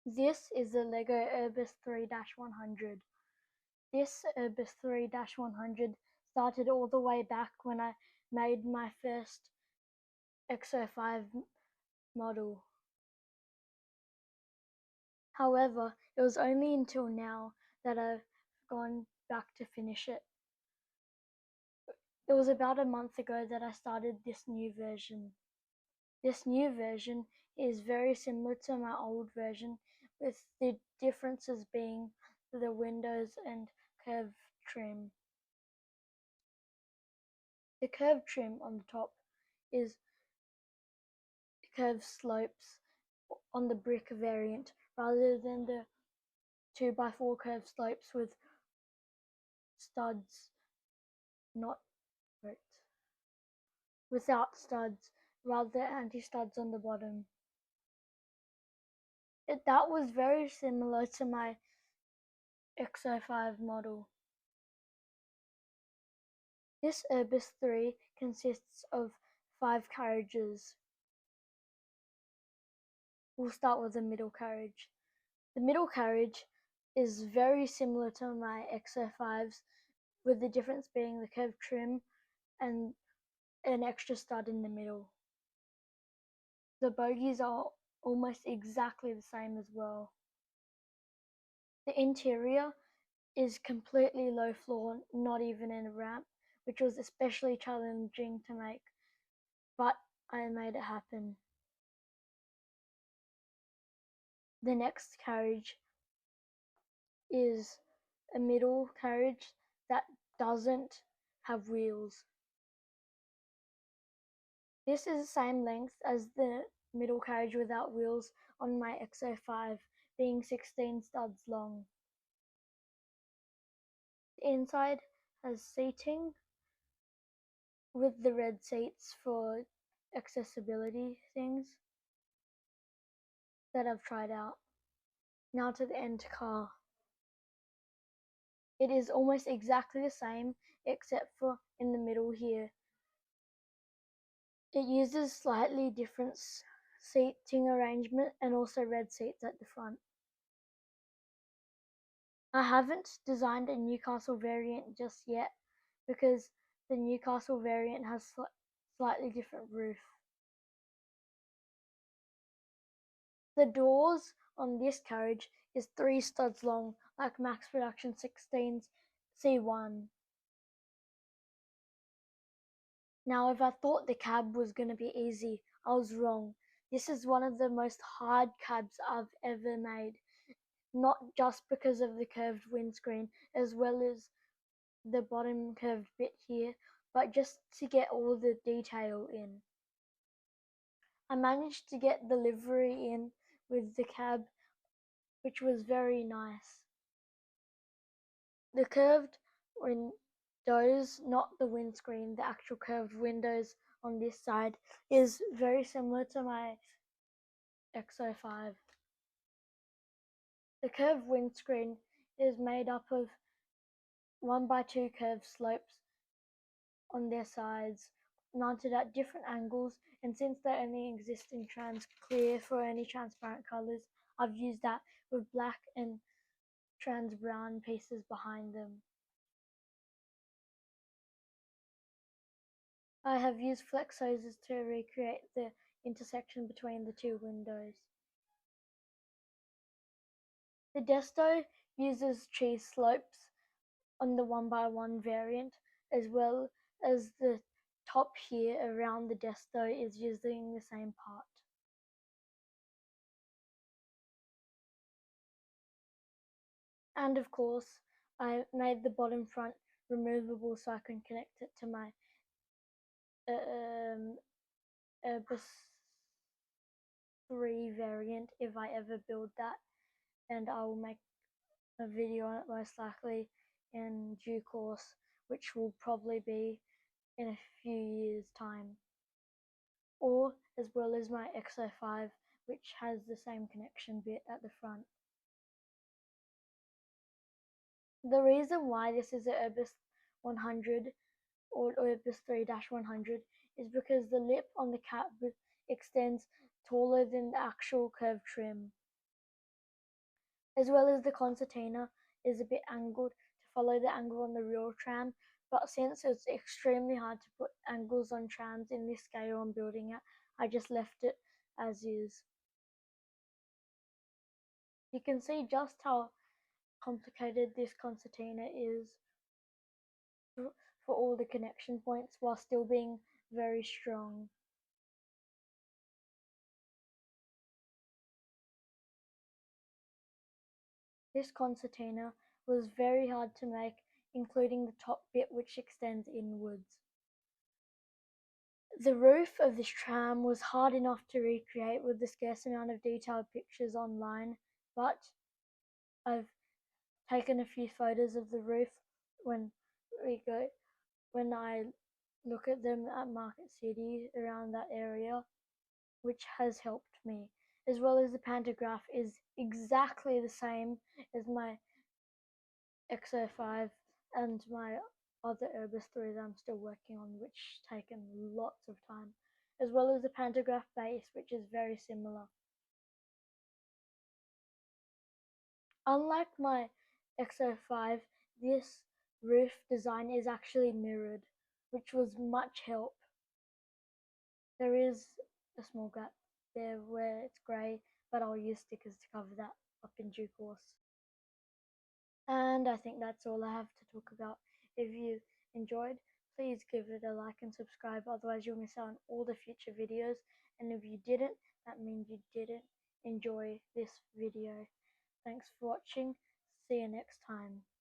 This is the LEGO Urbos 3-100. This Urbos 3-100 started all the way back when I made my first XO5 model. However, it was only until now that I've gone back to finish it. It was about a month ago that I started this new version. This new version is very similar to my old version, with the differences being the windows and curved trim. The curved trim on the top is curved slopes on the brick variant rather than the 2x4 curved slopes with studs, not right, without studs, rather anti-studs on the bottom. That was very similar to my XO5 model. This Urbos 3 consists of 5 carriages. We'll start with the middle carriage. The middle carriage is very similar to my XO5s, with the difference being the curved trim and an extra stud in the middle. The bogies are almost exactly the same as well. The interior is completely low floor, not even in a ramp, which was especially challenging to make, but I made it happen. The next carriage is a middle carriage that doesn't have wheels. This is the same length as the middle carriage without wheels on my XO5, being 16 studs long. The inside has seating with the red seats for accessibility things that I've tried out. Now to the end car. It is almost exactly the same except for in the middle here. It uses slightly different seating arrangement and also red seats at the front. I haven't designed a Newcastle variant just yet because the Newcastle variant has slightly different roof. The doors on this carriage is 3 studs long, like Max Production 16's C1. Now, if I thought the cab was going to be easy, I was wrong. This is one of the most hard cabs I've ever made, not just because of the curved windscreen as well as the bottom curved bit here, but just to get all the detail in. I managed to get the livery in with the cab, which was very nice. The curved windows, not the windscreen, the actual curved windows on this side, is very similar to my XO5. The curved windscreen is made up of 1x2 curved slopes on their sides, mounted at different angles, and since they only exist in trans clear for any transparent colours, I've used that with black and trans brown pieces behind them. I have used flex hoses to recreate the intersection between the two windows. The desto uses cheese slopes on the 1x1 variant, as well as the top here around the desto is using the same part. And of course, I made the bottom front removable so I can connect it to my Urbos 3 variant if I ever build that, and I will make a video on it most likely in due course, which will probably be in a few years' time, or as well as my XO5, which has the same connection bit at the front. The reason why this is a Urbos 100 or Urbos 3-100 is because the lip on the cap extends taller than the actual curved trim. as well as the Concertina is a bit angled to follow the angle on the real tram, but since it's extremely hard to put angles on trams in this scale I'm building it, I just left it as is. You can see just how complicated this concertina is for all the connection points while still being very strong. This concertina was very hard to make, including the top bit which extends inwards. The roof of this tram was hard enough to recreate with the scarce amount of detailed pictures online, but I've taken a few photos of the roof when when I look at them at Market City around that area, which has helped me, as well as the pantograph is exactly the same as my XO5 and my other Urbos 3 that I'm still working on, which taken lots of time, as well as the pantograph base, which is very similar. Unlike my XO5, this roof design is actually mirrored, which was much help. There is a small gap there where it's grey, but I'll use stickers to cover that up in due course. And I think that's all I have to talk about. If you enjoyed, please give it a like and subscribe, otherwise you'll miss out on all the future videos. And if you didn't, that means you didn't enjoy this video. Thanks for watching. See you next time.